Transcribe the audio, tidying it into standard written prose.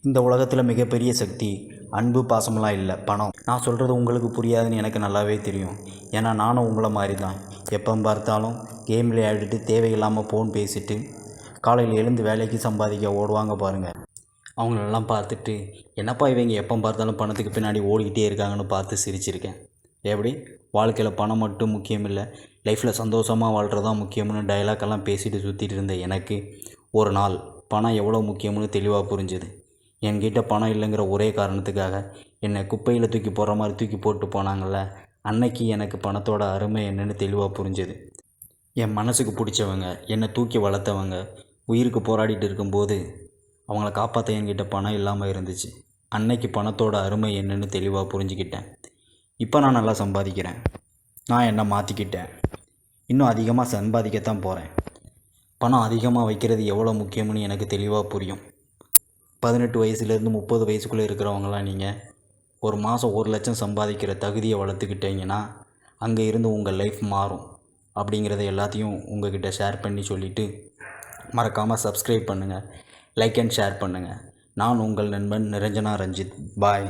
இந்த உலகத்தில் மிகப்பெரிய சக்தி அன்பு பாசமெல்லாம் இல்லை, பணம். நான் சொல்கிறது உங்களுக்கு புரியாதுன்னு எனக்கு நல்லாவே தெரியும். ஏன்னா நானும் உங்களை மாதிரி தான். எப்போ பார்த்தாலும் கேம் விளையாடிட்டு தேவையில்லாமல் ஃபோன் பேசிட்டு காலையில் எழுந்து வேலைக்கு சம்பாதிக்க ஓடுவாங்க பாருங்கள். அவங்களெல்லாம் பார்த்துட்டு என்னப்பா இவங்க எப்போ பார்த்தாலும் பணத்துக்கு பின்னாடி ஓடிக்கிட்டே இருக்காங்கன்னு பார்த்து சிரிச்சிருக்கேன். எப்படி வாழ்க்கையில் பணம் மட்டும் முக்கியம் இல்லை, லைஃப்பில் சந்தோஷமாக வாழ்கிறதான் முக்கியம்னு டைலாக்கெல்லாம் பேசிட்டு சுற்றிட்டு இருந்த எனக்கு ஒரு நாள் பணம் எவ்வளோ முக்கியம்னு தெளிவாக புரிஞ்சுது. என்கிட்ட பணம் இல்லைங்கிற ஒரே காரணத்துக்காக என்னை குப்பையில் தூக்கி போடுற மாதிரி தூக்கி போட்டு போனாங்கள்ல, அன்னைக்கு எனக்கு பணத்தோட அருமை என்னென்னு தெளிவாக புரிஞ்சுது. என் மனசுக்கு பிடிச்சவங்க, என்னை தூக்கி வளர்த்தவங்க உயிருக்கு போராடிட்டு இருக்கும்போது அவங்கள காப்பாற்ற என்கிட்ட பணம் இல்லாமல் இருந்துச்சு. அன்னைக்கு பணத்தோட அருமை என்னென்னு தெளிவாக புரிஞ்சுக்கிட்டேன். இப்போ நான் நல்லா சம்பாதிக்கிறேன். நான் என்னை மாற்றிக்கிட்டேன். இன்னும் அதிகமாக சம்பாதிக்கத்தான் போகிறேன். பணம் அதிகமாக வைக்கிறது எவ்வளோ முக்கியம்னு எனக்கு தெளிவாக புரியும். 18 வயசுலேருந்து 30 வயசுக்குள்ளே இருக்கிறவங்களாம் நீங்கள் ஒரு மாதம் 1 லட்சம் சம்பாதிக்கிற தகுதியை வளர்த்துக்கிட்டீங்கன்னா அங்கே இருந்து உங்கள் லைஃப் மாறும். அப்படிங்கிறத எல்லாத்தையும் உங்கள்கிட்ட ஷேர் பண்ணி சொல்லிவிட்டு மறக்காமல் சப்ஸ்கிரைப் பண்ணுங்கள், லைக் அண்ட் ஷேர் பண்ணுங்கள். நான் உங்கள் நண்பன் நிரஞ்சனா ரஞ்சித். பாய்.